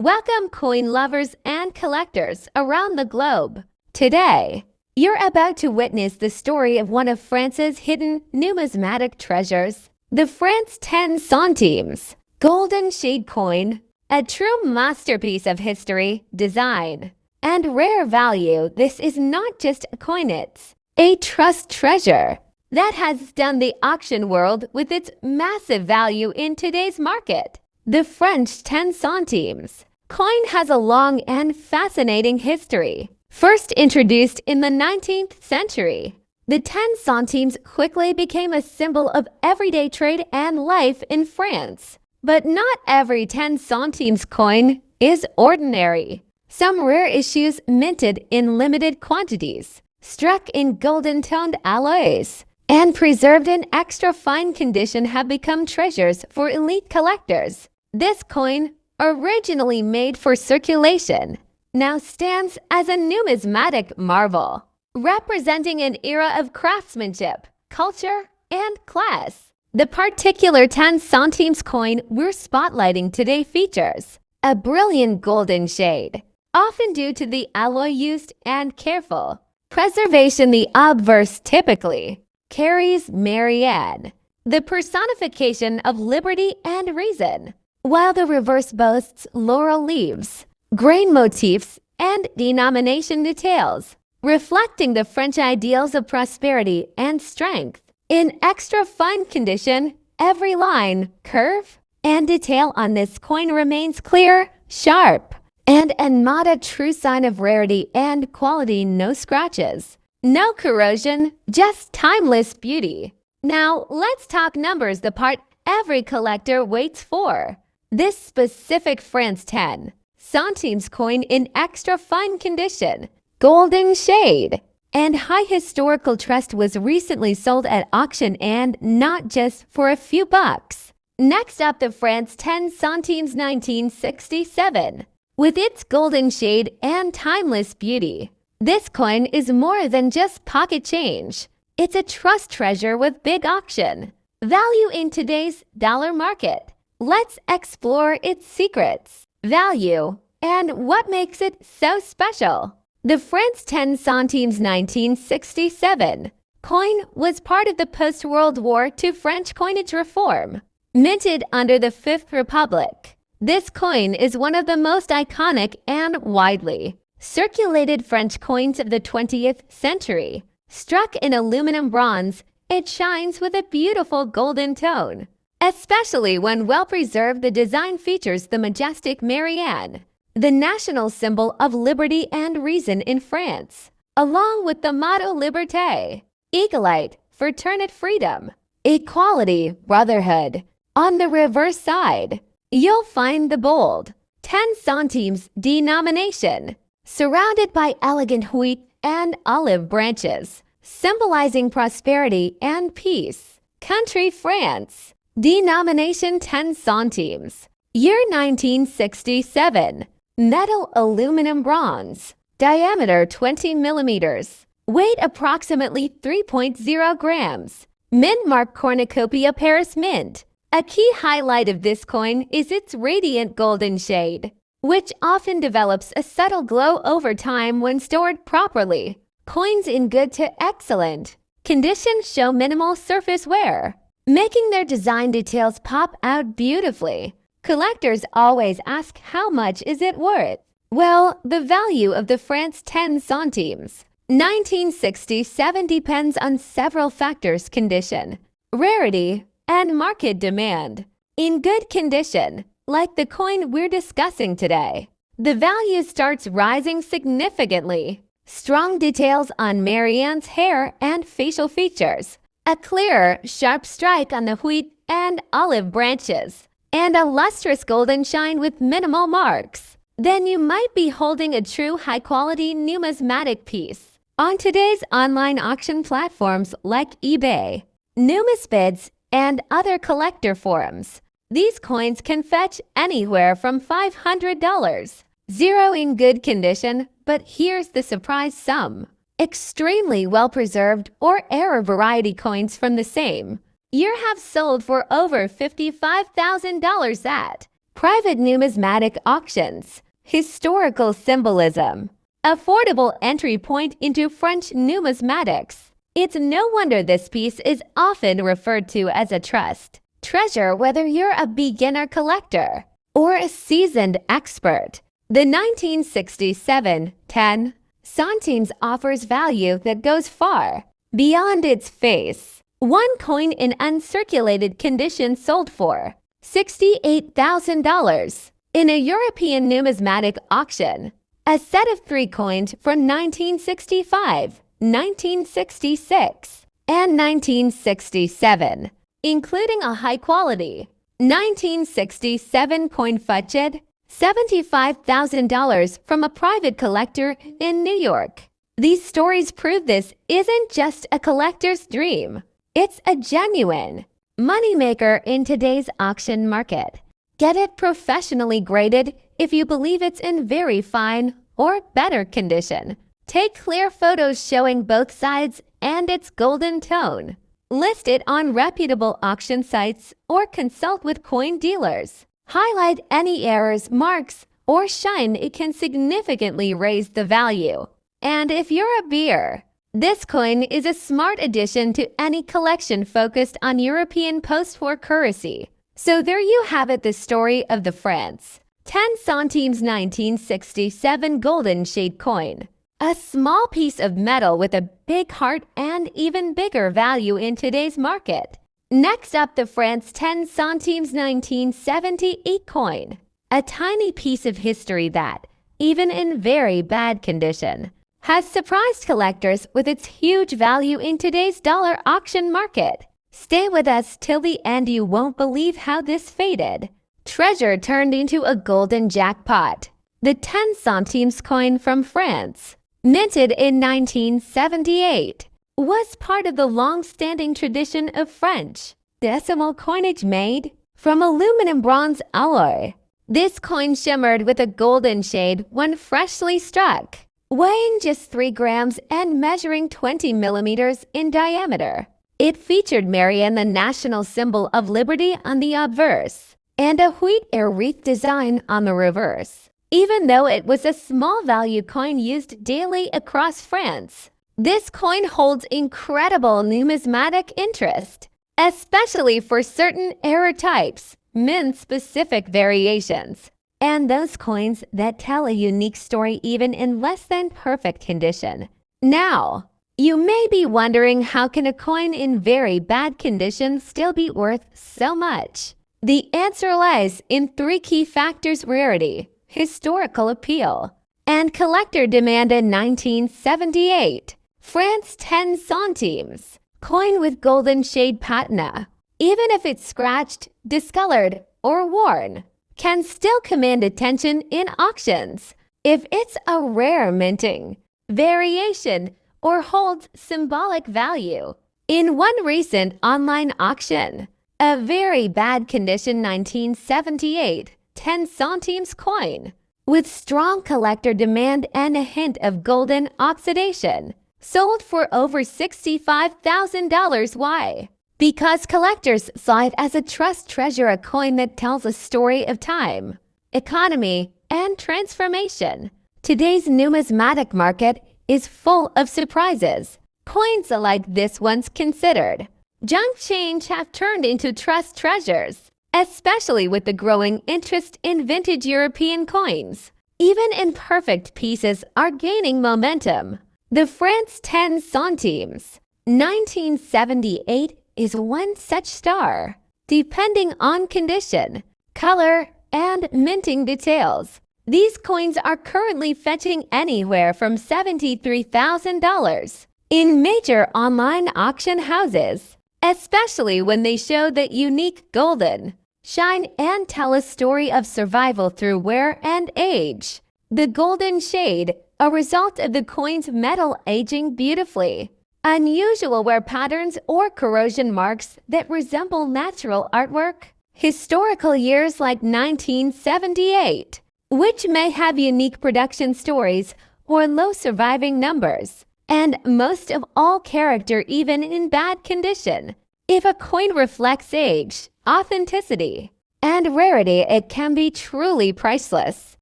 Welcome, coin lovers and collectors around the globe. Today, you're about to witness the story of one of France's hidden numismatic treasures, the France 10 centimes golden shade coin, a true masterpiece of history, design, and rare value. This is not just a coin, it's a trust treasure that has stunned the auction world with its massive value in today's market. The French 10 centimes coin has a long and fascinating history. First introduced in the 19th century, the 10 centimes quickly became a symbol of everyday trade and life in France. But not every 10 centimes coin is ordinary. Some rare issues minted in limited quantities, struck in golden-toned alloys, and preserved in extra fine condition have become treasures for elite collectors. This coin, originally made for circulation, now stands as a numismatic marvel, representing an era of craftsmanship, culture, and class. The particular 10 centimes coin we're spotlighting today features a brilliant golden shade, often due to the alloy used and careful preservation. The obverse typically carries Marianne, the personification of liberty and reason, while the reverse boasts laurel leaves, grain motifs, and denomination details, reflecting the French ideals of prosperity and strength. In extra fine condition, every line, curve, and detail on this coin remains clear, sharp, and not a true sign of rarity and quality. No scratches, no corrosion, just timeless beauty. Now, let's talk numbers, the part every collector waits for. This specific France 10 centimes coin in extra fine condition, golden shade, and high historical trust was recently sold at auction, and not just for a few bucks. Next up, the France 10 centimes 1967. With its golden shade and timeless beauty, this coin is more than just pocket change. It's a trust treasure with big auction value in today's dollar market. Let's explore its secrets, value, and what makes it so special. The France 10 centimes 1967 coin was part of the post-World War II French coinage reform, minted under the Fifth Republic. This coin is one of the most iconic and widely circulated French coins of the 20th century. Struck in aluminum bronze, it shines with a beautiful golden tone. Especially when well preserved, the design features the majestic Marianne, the national symbol of liberty and reason in France, along with the motto Liberté, Egalite, Fraternité, freedom, equality, brotherhood. On the reverse side, you'll find the bold 10 centimes denomination, surrounded by elegant wheat and olive branches, symbolizing prosperity and peace. Country France, denomination 10 centimes, year 1967. Metal aluminum bronze, diameter 20 millimeters, weight approximately 3.0 grams. Mint mark cornucopia Paris mint. A key highlight of this coin is its radiant golden shade, which often develops a subtle glow over time when stored properly. Coins in good to excellent condition show minimal surface wear, making their design details pop out beautifully. Collectors always ask, how much is it worth? Well, the value of the France 10 centimes 1967 depends on several factors: condition, rarity, and market demand. In good condition, like the coin we're discussing today, the value starts rising significantly. Strong details on Marianne's hair and facial features, a clear, sharp strike on the wheat and olive branches, and a lustrous golden shine with minimal marks. Then you might be holding a true high-quality numismatic piece. On today's online auction platforms like eBay, Numisbids, and other collector forums, these coins can fetch anywhere from $500. Zero in good condition, but here's the surprise sum. Extremely well-preserved or error variety coins from the same year have sold for over $55,000 at Private numismatic auctions. Historical symbolism. Affordable entry point into French numismatics. It's no wonder this piece is often referred to as a trust treasure, whether you're a beginner collector or a seasoned expert. The 1967 10 centimes offers value that goes far beyond its face. One coin in uncirculated condition sold for $68,000 in a European numismatic auction. A set of 3 coins from 1965, 1966, and 1967, including a high-quality 1967 coin fetched $75,000 from a private collector in New York. These stories prove this isn't just a collector's dream. It's a genuine moneymaker in today's auction market. Get it professionally graded if you believe it's in very fine or better condition. Take clear photos showing both sides and its golden tone. List it on reputable auction sites or consult with coin dealers. Highlight any errors, marks, or shine. It can significantly raise the value. And if you're a beer, this coin is a smart addition to any collection focused on European post-war currency. So there you have it, the story of the France 10 centimes 1967 golden shade coin. A small piece of metal with a big heart and even bigger value in today's market. Next up, the France 10 centimes 1978 coin. A tiny piece of history that, even in very bad condition, has surprised collectors with its huge value in today's dollar auction market. Stay with us till the end. You won't believe how this faded treasure turned into a golden jackpot. The 10 centimes coin from France, minted in 1978, was part of the long-standing tradition of French decimal coinage made from aluminum bronze alloy. This coin shimmered with a golden shade when freshly struck, weighing just 3 grams and measuring 20 millimeters in diameter. It featured Marianne, the national symbol of liberty, on the obverse, and a wheat air wreath design on the reverse. Even though it was a small value coin used daily across France, this coin holds incredible numismatic interest, especially for certain error types, mint-specific variations, and those coins that tell a unique story even in less than perfect condition. Now, you may be wondering, how can a coin in very bad condition still be worth so much? The answer lies in 3 key factors: rarity, historical appeal, and collector demand. In 1978, France 10 centimes coin with golden shade patina, even if it's scratched, discolored, or worn, can still command attention in auctions if it's a rare minting variation or holds symbolic value. In one recent online auction, a very bad condition 1978 10 centimes coin with strong collector demand and a hint of golden oxidation sold for over $65,000. Why? Because collectors saw it as a trust treasure, a coin that tells a story of time, economy, and transformation. Today's numismatic market is full of surprises. Coins like this, once considered junk change, have turned into trust treasures, especially with the growing interest in vintage European coins. Even imperfect pieces are gaining momentum. The France 10 centimes 1978 is one such star. Depending on condition, color, and minting details, these coins are currently fetching anywhere from $73,000 in major online auction houses, especially when they show that unique golden shine and tell a story of survival through wear and age. The golden shade, a result of the coin's metal aging beautifully. Unusual wear patterns or corrosion marks that resemble natural artwork. Historical years like 1978, which may have unique production stories or low surviving numbers. And most of all, character, even in bad condition. If a coin reflects age, authenticity, and rarity, it can be truly priceless.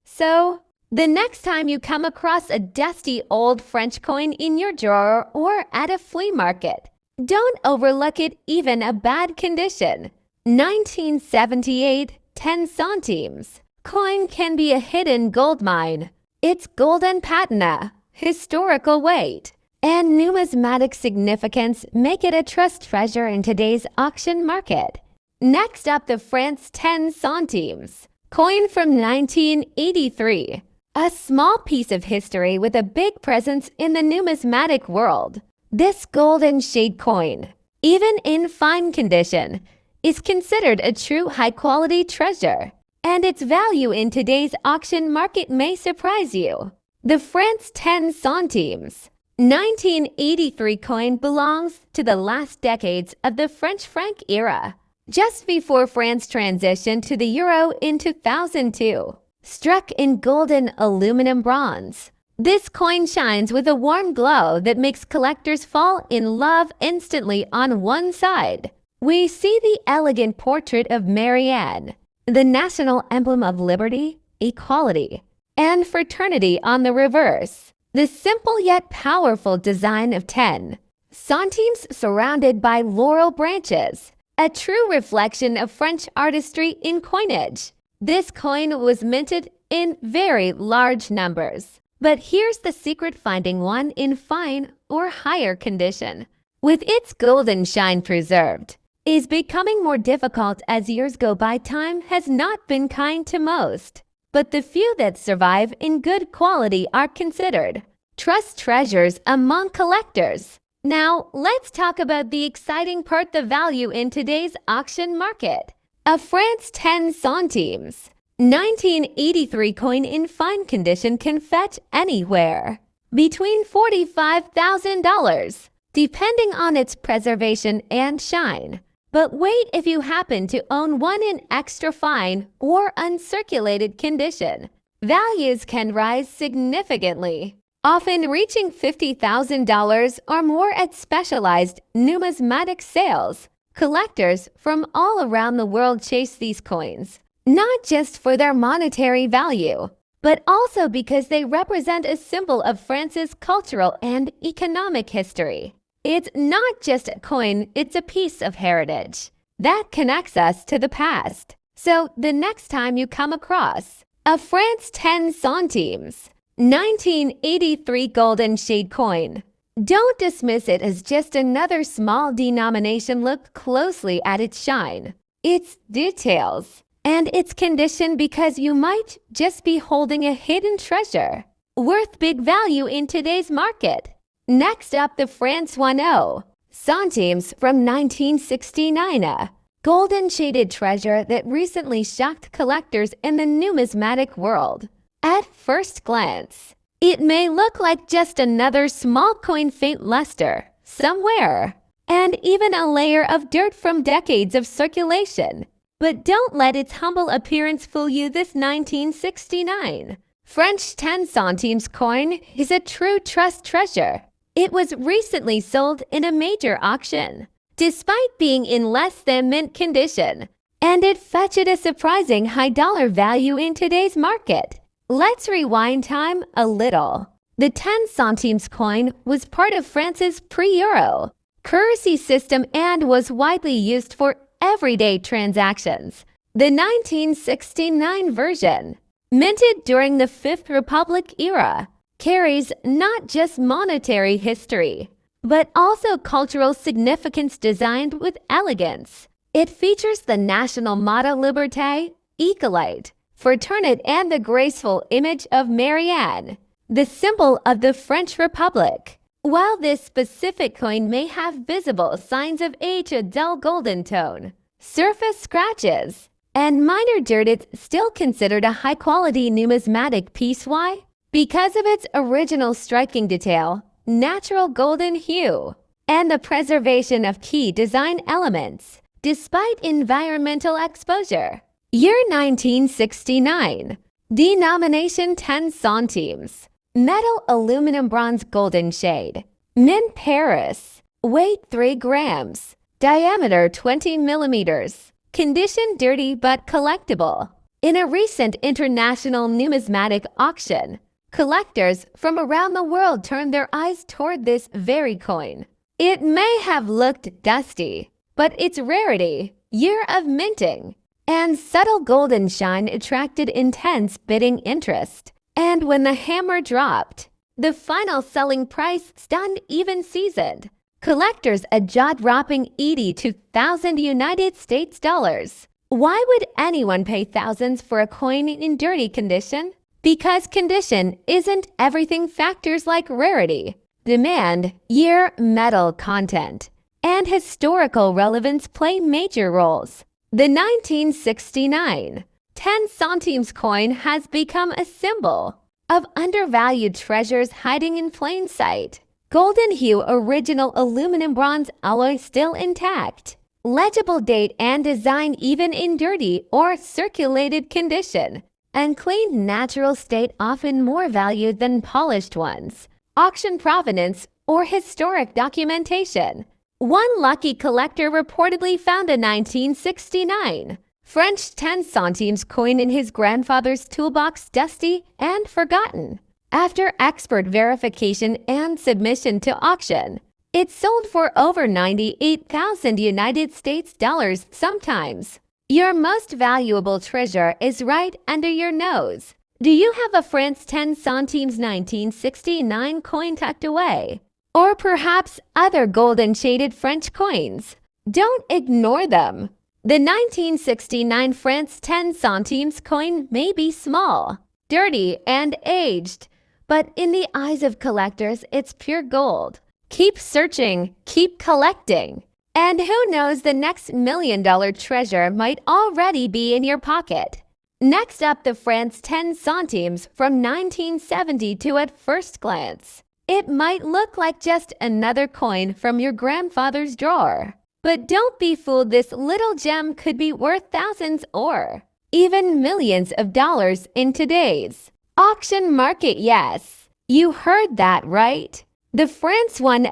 So, the next time you come across a dusty old French coin in your drawer or at a flea market, don't overlook it even a bad condition. 1978 10 centimes coin can be a hidden gold mine. Its golden patina, historical weight, and numismatic significance make it a trust treasure in today's auction market. Next up, the France 10 centimes coin from 1983. A small piece of history with a big presence in the numismatic world. This golden shade coin, even in fine condition, is considered a true high-quality treasure, and its value in today's auction market may surprise you. The France 10 centimes 1983 coin belongs to the last decades of the French franc era, just before France transitioned to the euro in 2002. Struck in golden aluminum bronze, this coin shines with a warm glow that makes collectors fall in love instantly. On one side, we see the elegant portrait of Marianne, the national emblem of liberty, equality, and fraternity. On the reverse, the simple yet powerful design of 10 centimes surrounded by laurel branches, a true reflection of French artistry in coinage. This coin was minted in very large numbers. But here's the secret: finding one in fine or higher condition, with its golden shine preserved, is becoming more difficult as years go by. Time has not been kind to most, but the few that survive in good quality are considered trust treasures among collectors. Now, let's talk about the exciting part: the value in today's auction market. A France 10 centimes 1983 coin in fine condition can fetch anywhere between $45,000, depending on its preservation and shine. But wait, if you happen to own one in extra fine or uncirculated condition, values can rise significantly, often reaching $50,000 or more at specialized numismatic sales. Collectors from all around the world chase these coins, not just for their monetary value, but also because they represent a symbol of France's cultural and economic history. It's not just a coin, it's a piece of heritage that connects us to the past. So the next time you come across a France 10 centimes 1983 golden shade coin, don't dismiss it as just another small denomination. Look closely at its shine, its details, and its condition, because you might just be holding a hidden treasure worth big value in today's market. Next up, the France 10 centimes from 1969, a golden shaded treasure that recently shocked collectors in the numismatic world. At first glance, it may look like just another small coin, faint luster somewhere, and even a layer of dirt from decades of circulation. But don't let its humble appearance fool you. This 1969 French 10 centimes coin is a true trust treasure. It was recently sold in a major auction, despite being in less than mint condition, and it fetched a surprising high dollar value in today's market. Let's rewind time a little. The 10 centimes coin was part of France's pre-euro currency system and was widely used for everyday transactions. The 1969 version, minted during the Fifth Republic era, carries not just monetary history, but also cultural significance. Designed with elegance, it features the national motto Liberté, Equalite, Fraternité, and the graceful image of Marianne, the symbol of the French Republic. While this specific coin may have visible signs of age, a dull golden tone, surface scratches, and minor dirt, it's still considered a high-quality numismatic piece. Why? Because of its original striking detail, natural golden hue, and the preservation of key design elements, despite environmental exposure. Year 1969. Denomination 10 centimes. Metal aluminum bronze golden shade. Mint Paris. Weight 3 grams. Diameter 20 millimeters. Condition dirty but collectible. In a recent international numismatic auction, collectors from around the world turned their eyes toward this very coin. It may have looked dusty, but its rarity, year of minting, and subtle golden shine attracted intense bidding interest. And when the hammer dropped, the final selling price stunned even seasoned collectors a jaw-dropping $82,000 United States dollars. Why would anyone pay thousands for a coin in dirty condition? Because condition isn't everything. Factors like rarity, demand, year, metal content, and historical relevance play major roles. The 1969 10 centimes coin has become a symbol of undervalued treasures hiding in plain sight. Golden hue original aluminum bronze alloy still intact. Legible date and design even in dirty or circulated condition. And clean natural state often more valued than polished ones. Auction provenance or historic documentation. One lucky collector reportedly found a 1969 French 10 centimes coin in his grandfather's toolbox, dusty and forgotten. After expert verification and submission to auction, it sold for over $98,000 United States dollars. Sometimes your most valuable treasure is right under your nose. Do you have a France 10 centimes 1969 coin tucked away? Or perhaps other golden shaded French coins? Don't ignore them. The 1969 France 10 centimes coin may be small, dirty, and aged, but in the eyes of collectors, it's pure gold. Keep searching, keep collecting. And who knows, the next $1 million treasure might already be in your pocket. Next up, the France 10 centimes from 1972. At first glance, it might look like just another coin from your grandfather's drawer. But don't be fooled, this little gem could be worth thousands or even millions of dollars in today's auction market. Yes, you heard that right. The France 10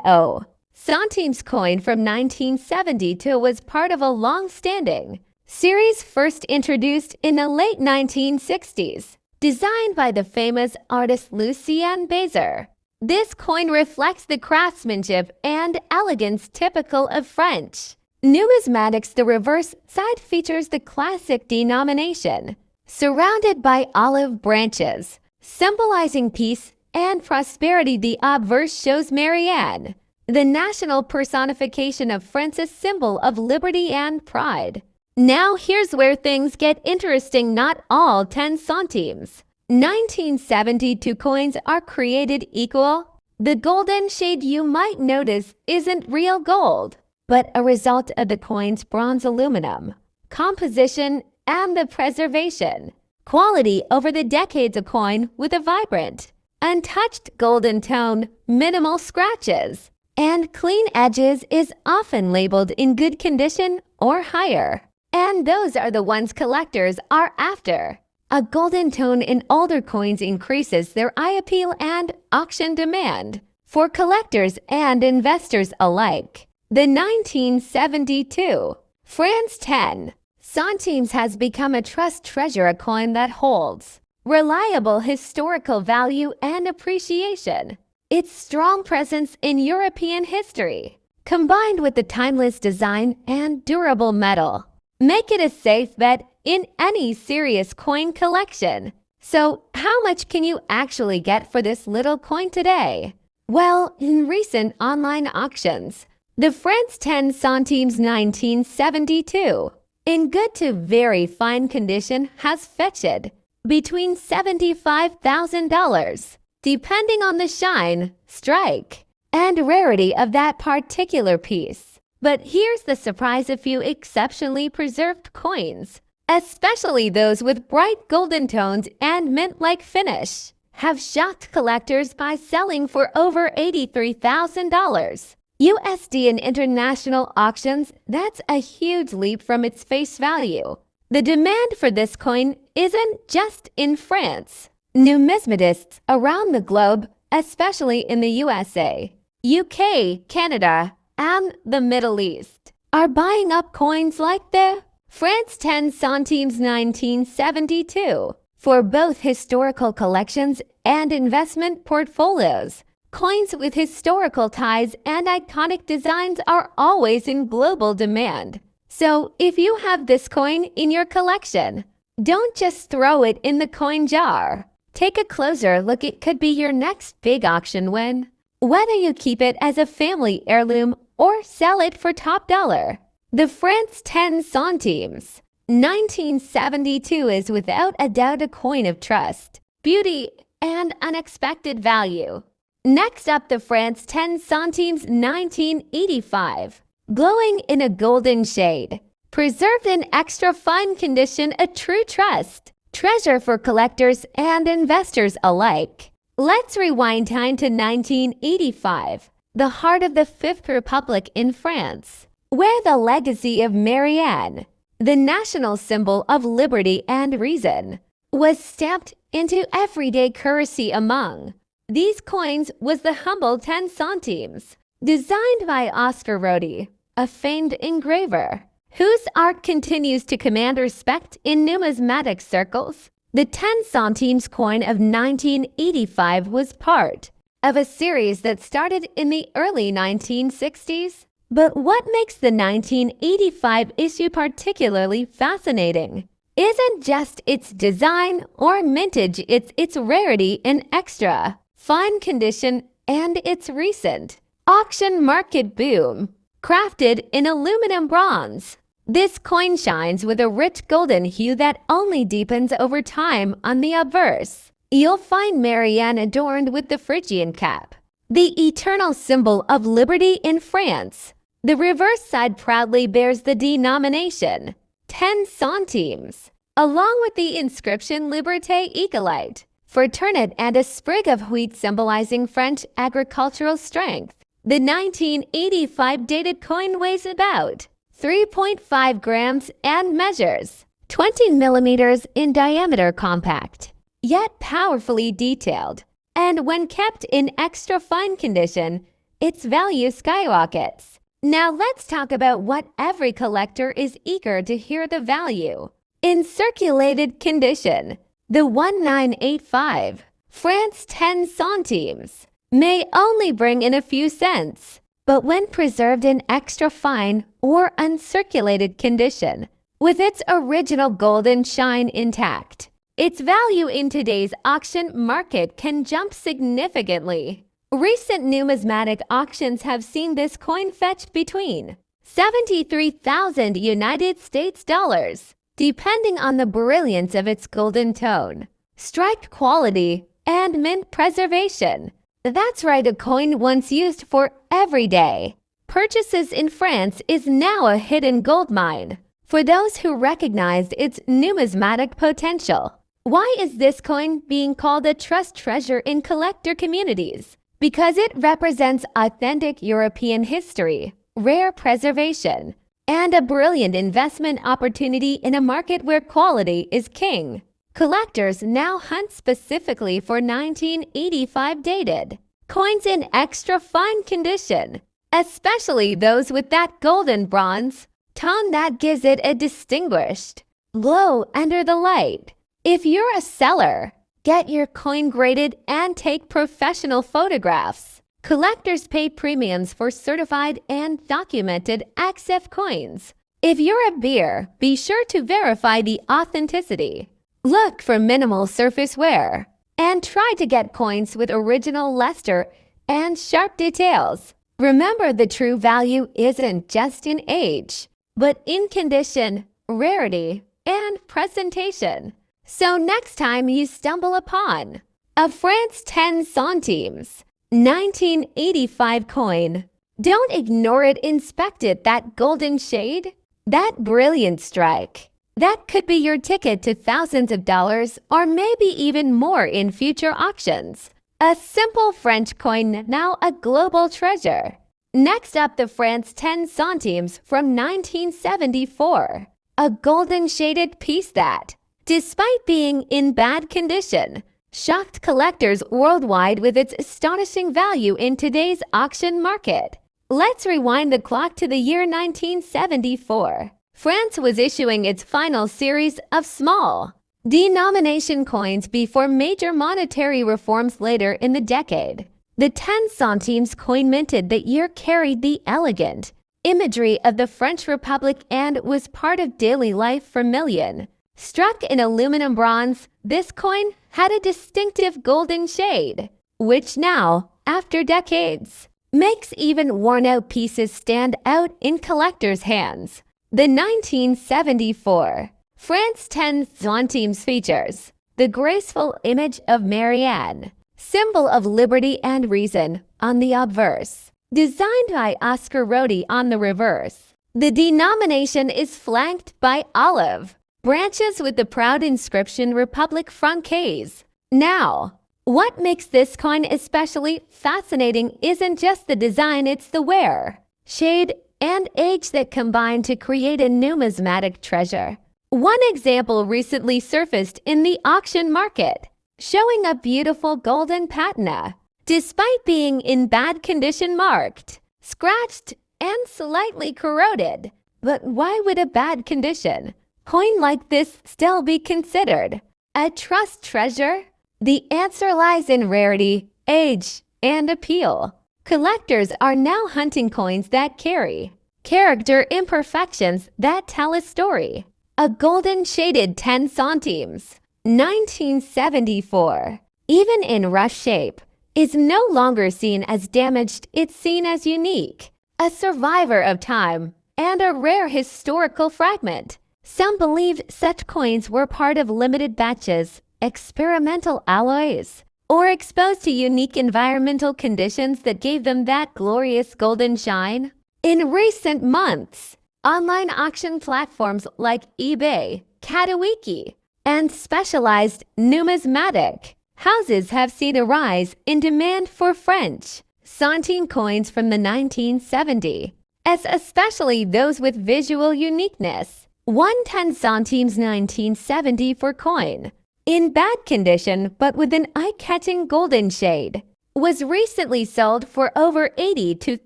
centimes coin from 1972 was part of a long-standing series first introduced in the late 1960s, designed by the famous artist Lucien Bezer. This coin reflects the craftsmanship and elegance typical of French numismatics. The reverse side features the classic denomination, surrounded by olive branches, symbolizing peace and prosperity. The obverse shows Marianne, the national personification of France's symbol of liberty and pride. Now here's where things get interesting. Not all 10 centimes 1972 coins are created equal. The golden shade you might notice isn't real gold, but a result of the coin's bronze aluminum composition and the preservation quality over the decades. A coin with a vibrant, untouched golden tone, minimal scratches, and clean edges is often labeled in good condition or higher. And those are the ones collectors are after. A golden tone in older coins increases their eye appeal and auction demand for collectors and investors alike. The 1972 France 10 centimes has become a trust treasure, a coin that holds reliable historical value and appreciation. Its strong presence in European history, combined with the timeless design and durable metal, make it a safe bet in any serious coin collection. So, how much can you actually get for this little coin today? Well, in recent online auctions, the France 10 centimes 1972, in good to very fine condition, has fetched between $75,000, depending on the shine, strike, and rarity of that particular piece. But here's the surprise: a few exceptionally preserved coins, especially those with bright golden tones and mint-like finish, have shocked collectors by selling for over $83,000 USD in international auctions. That's a huge leap from its face value. The demand for this coin isn't just in France. Numismatists around the globe, especially in the USA, UK, Canada, and the Middle East, are buying up coins like the France 10 centimes 1972. For both historical collections and investment portfolios, coins with historical ties and iconic designs are always in global demand. So, if you have this coin in your collection, don't just throw it in the coin jar. Take a closer look. It could be your next big auction win. Whether you keep it as a family heirloom or sell it for top dollar. The France 10 centimes 1972 is without a doubt a coin of trust, beauty, and unexpected value. Next up, the France 10 centimes 1985. Glowing in a golden shade. Preserved in extra fine condition, a true trust. Treasure for collectors and investors alike. Let's rewind time to 1985, the heart of the Fifth Republic in France, where the legacy of Marianne, the national symbol of liberty and reason, was stamped into everyday currency. Among these coins was the humble 10 centimes, designed by Oscar Rodi, a famed engraver, whose art continues to command respect in numismatic circles. The 10 centimes coin of 1985 was part of a series that started in the early 1960s. But what makes the 1985 issue particularly fascinating isn't just its design or mintage, it's its rarity and extra fine condition and its recent auction market boom. Crafted in aluminum bronze, this coin shines with a rich golden hue that only deepens over time. On the obverse, you'll find Marianne adorned with the Phrygian cap, the eternal symbol of liberty in France. The reverse side proudly bears the denomination 10 centimes, along with the inscription Liberté Égalité, Fraternité, and a sprig of wheat symbolizing French agricultural strength. The 1985 dated coin weighs about 3.5 grams and measures 20 millimeters in diameter, compact, yet powerfully detailed. And when kept in extra fine condition, its value skyrockets. Now let's talk about what every collector is eager to hear: the value. In circulated condition, the 1985 France 10 centimes may only bring in a few cents, but when preserved in extra fine or uncirculated condition, with its original golden shine intact, its value in today's auction market can jump significantly. Recent numismatic auctions have seen this coin fetch between $73,000 United States dollars, depending on the brilliance of its golden tone, striped quality, and mint preservation. That's right, a coin once used for everyday purchases in France is now a hidden gold mine for those who recognized its numismatic potential. Why is this coin being called a trust treasure in collector communities? Because it represents authentic European history, rare preservation, and a brilliant investment opportunity in a market where quality is king. Collectors now hunt specifically for 1985 dated coins in extra fine condition, especially those with that golden bronze tone that gives it a distinguished glow under the light. If you're a seller, get your coin graded and take professional photographs. Collectors pay premiums for certified and documented XF coins. If you're a beer, be sure to verify the authenticity. Look for minimal surface wear and try to get coins with original luster and sharp details. Remember, the true value isn't just in age, but in condition, rarity, and presentation. So next time you stumble upon a France 10 centimes 1985 coin, don't ignore it. Inspect it. That golden shade, that brilliant strike, that could be your ticket to thousands of dollars or maybe even more in future auctions. A simple French coin, now a global treasure. Next up, the France 10 centimes from 1974. A golden shaded piece that, despite being in bad condition, shocked collectors worldwide with its astonishing value in today's auction market. Let's rewind the clock to the year 1974. France was issuing its final series of small denomination coins before major monetary reforms later in the decade. The 10 centimes coin minted that year carried the elegant imagery of the French Republic and was part of daily life for millions. Struck in aluminum bronze, this coin had a distinctive golden shade, which now, after decades, makes even worn-out pieces stand out in collectors' hands. The 1974 France 10 centimes features the graceful image of Marianne, symbol of liberty and reason, on the obverse, designed by Oscar Rodi on the reverse. The denomination is flanked by olive branches with the proud inscription Republique Francaise. Now, what makes this coin especially fascinating isn't just the design, it's the wear, shade, and age that combine to create a numismatic treasure. One example recently surfaced in the auction market, showing a beautiful golden patina. Despite being in bad condition, marked, scratched, and slightly corroded. But why would a bad condition coin like this still be considered a trust treasure? The answer lies in rarity, age, and appeal. Collectors are now hunting coins that carry character imperfections that tell a story. A golden shaded 10 centimes, 1974, even in rough shape, is no longer seen as damaged, it's seen as unique, a survivor of time, and a rare historical fragment. Some believed such coins were part of limited batches, experimental alloys, or exposed to unique environmental conditions that gave them that glorious golden shine. In recent months, online auction platforms like eBay, Katawiki, and specialized numismatic houses have seen a rise in demand for French centime coins from the 1970s, as especially those with visual uniqueness. 110 centimes 1974 coin, in bad condition but with an eye-catching golden shade, was recently sold for over $80,000 to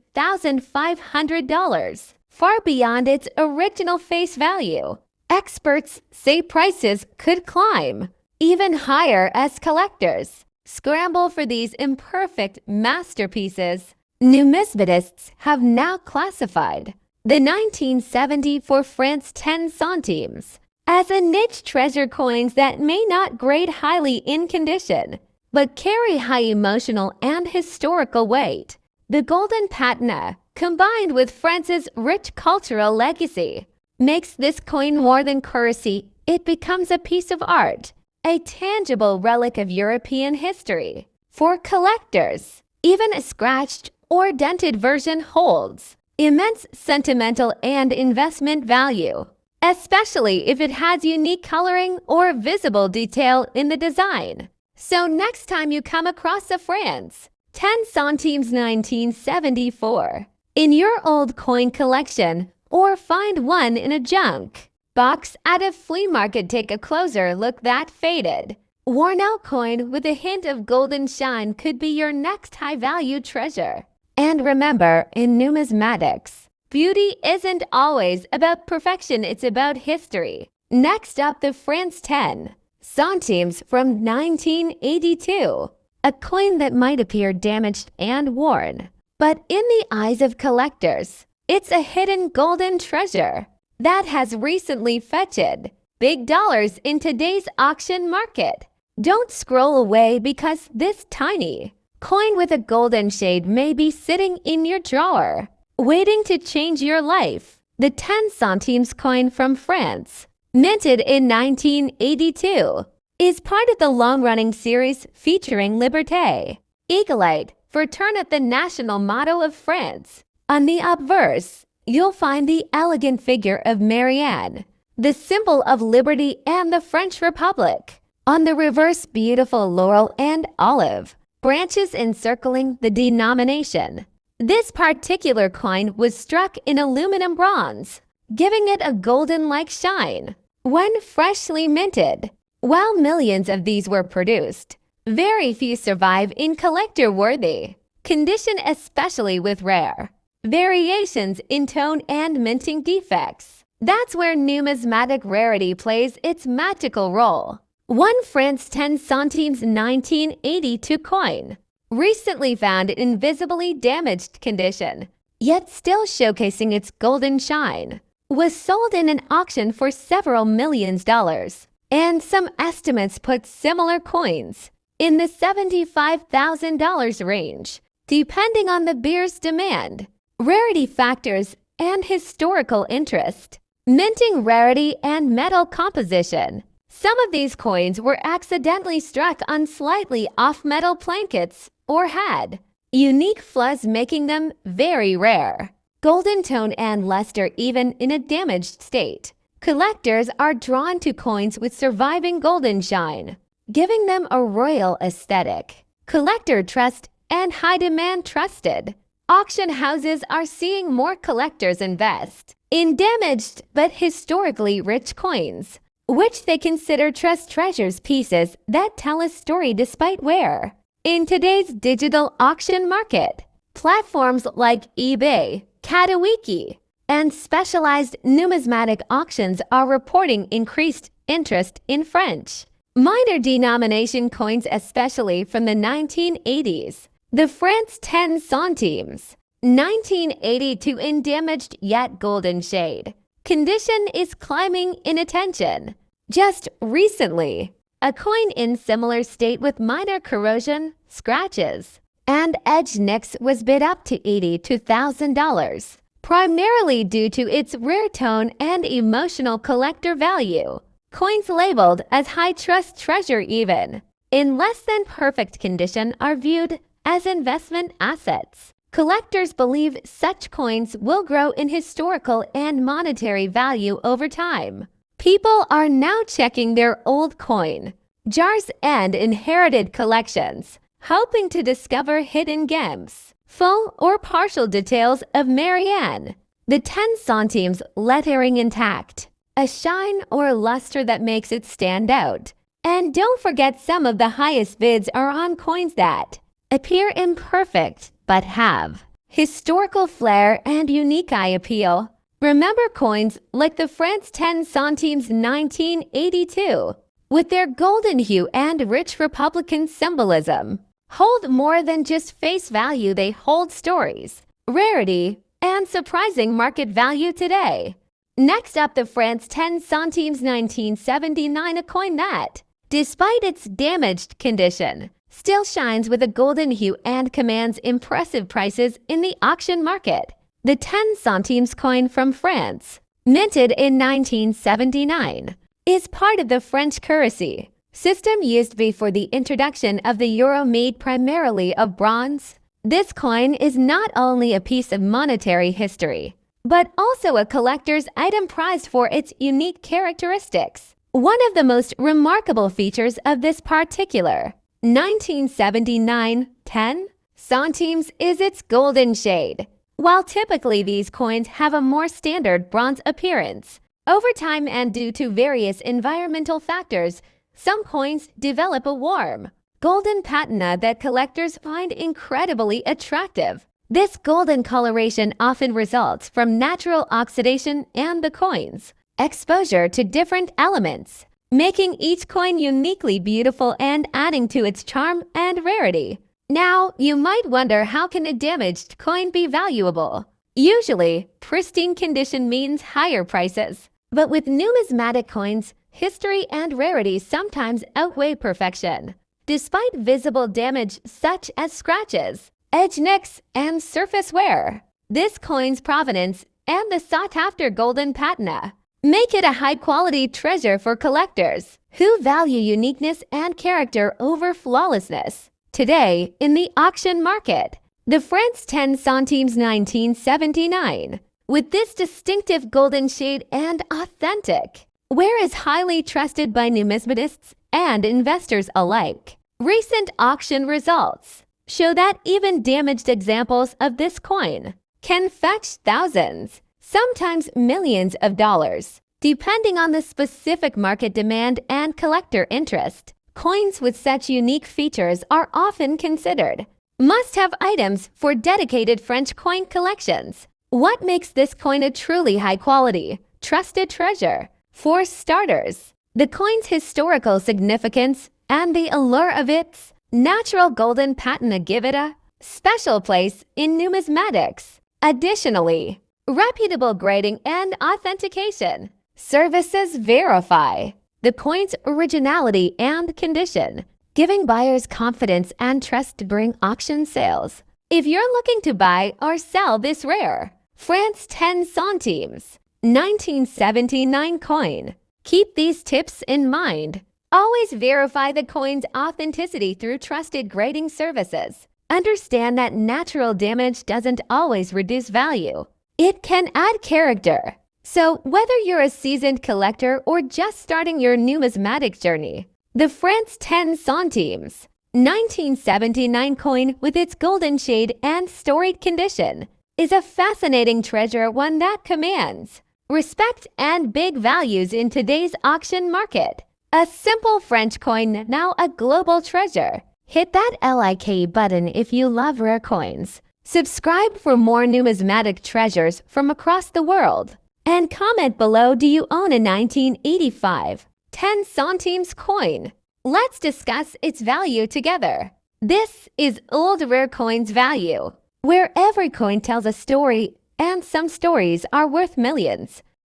$1,500, far beyond its original face value. Experts say prices could climb even higher as collectors scramble for these imperfect masterpieces. Numismatists have now classified the 1974 France 10 centimes as a niche treasure, coins that may not grade highly in condition, but carry high emotional and historical weight. The golden patina, combined with France's rich cultural legacy, makes this coin more than currency. It becomes a piece of art, a tangible relic of European history. For collectors, even a scratched or dented version holds immense sentimental and investment value, especially if it has unique coloring or visible detail in the design. So next time you come across a France 10 centimes 1974 in your old coin collection, or find one in a junk box at a flea market, take a closer look. That faded, worn-out coin with a hint of golden shine could be your next high-value treasure. And remember, in numismatics, beauty isn't always about perfection, it's about history. Next up, the France 10 centimes from 1982, a coin that might appear damaged and worn, but in the eyes of collectors, it's a hidden golden treasure that has recently fetched big dollars in today's auction market. Don't scroll away, because this tiny coin with a golden shade may be sitting in your drawer, waiting to change your life. The 10 centimes coin from France, minted in 1982, is part of the long-running series featuring Liberté, Egalite, Fraternité, the national motto of France. On the obverse, you'll find the elegant figure of Marianne, the symbol of liberty and the French Republic. On the reverse, beautiful laurel and olive branches encircling the denomination. This particular coin was struck in aluminum bronze, giving it a golden-like shine when freshly minted. While millions of these were produced, very few survive in collector-worthy condition, especially with rare variations in tone and minting defects. That's where numismatic rarity plays its magical role. One France 10 centimes 1982 coin, recently found in visibly damaged condition, yet still showcasing its golden shine, was sold in an auction for several millions dollars, and some estimates put similar coins in the $75,000 range, depending on the beer's demand, rarity factors, and historical interest. Minting rarity and metal composition. Some of these coins were accidentally struck on slightly off metal plankets or had unique flaws, making them very rare. Golden tone and luster even in a damaged state. Collectors are drawn to coins with surviving golden shine, giving them a royal aesthetic. Collector trust and high demand trusted. Auction houses are seeing more collectors invest in damaged but historically rich coins, which they consider treasures, pieces that tell a story despite wear. In today's digital auction market, platforms like eBay, Katawiki, and specialized numismatic auctions are reporting increased interest in French minor denomination coins, especially from the 1980s. The France 10 centimes, 1982 in damaged yet golden shade condition is climbing in attention. Just recently, a coin in similar state with minor corrosion, scratches, and edge nicks was bid up to $82,000, primarily due to its rare tone and emotional collector value. Coins labeled as high trust treasure even in less than perfect condition are viewed as investment assets. Collectors believe such coins will grow in historical and monetary value over time. People are now checking their old coin jars and inherited collections, hoping to discover hidden gems, full or partial details of Marianne, the 10 centimes lettering intact, a shine or luster that makes it stand out. And don't forget, some of the highest bids are on coins that appear imperfect but have historical flair and unique eye appeal. Remember coins like the France 10 centimes 1982, with their golden hue and rich Republican symbolism, hold more than just face value. They hold stories, rarity, and surprising market value today. Next up, the France 10 centimes 1979, a coin that, despite its damaged condition, still shines with a golden hue and commands impressive prices in the auction market. The 10 centimes coin from France, minted in 1979, is part of the French currency system used before the introduction of the euro, made primarily of bronze. This coin is not only a piece of monetary history, but also a collector's item prized for its unique characteristics. One of the most remarkable features of this particular 1979 10 centimes is its golden shade. While typically these coins have a more standard bronze appearance, over time and due to various environmental factors, some coins develop a warm, golden patina that collectors find incredibly attractive. This golden coloration often results from natural oxidation and the coin's exposure to different elements, making each coin uniquely beautiful and adding to its charm and rarity. Now, you might wonder, how can a damaged coin be valuable? Usually, pristine condition means higher prices. But with numismatic coins, history and rarity sometimes outweigh perfection. Despite visible damage such as scratches, edge nicks, and surface wear, this coin's provenance and the sought-after golden patina make it a high-quality treasure for collectors who value uniqueness and character over flawlessness. Today, in the auction market, the France 10 centimes 1979, with this distinctive golden shade and authentic wear, is highly trusted by numismatists and investors alike. Recent auction results show that even damaged examples of this coin can fetch thousands, sometimes millions of dollars, depending on the specific market demand and collector interest. Coins with such unique features are often considered must-have items for dedicated French coin collections. What makes this coin a truly high-quality, trusted treasure. For starters, the coin's historical significance and the allure of its natural golden patina give it a special place in numismatics. Additionally, reputable grading and authentication services verify the coin's originality and condition, giving buyers confidence and trust during auction sales. If you're looking to buy or sell this rare France 10 centimes 1979 coin, keep these tips in mind. Always verify the coin's authenticity through trusted grading services. Understand that natural damage doesn't always reduce value. It can add character. So whether you're a seasoned collector or just starting your numismatic journey, the France 10 centimes 1979 coin with its golden shade and storied condition is a fascinating treasure, one that commands respect and big values in today's auction market. A simple French coin, now a global treasure. Hit that like button if you love rare coins. Subscribe for more numismatic treasures from across the world. And comment below, do you own a 1985 10 centimes coin? Let's discuss its value together. This is Old Rare Coins Value, where every coin tells a story and some stories are worth millions.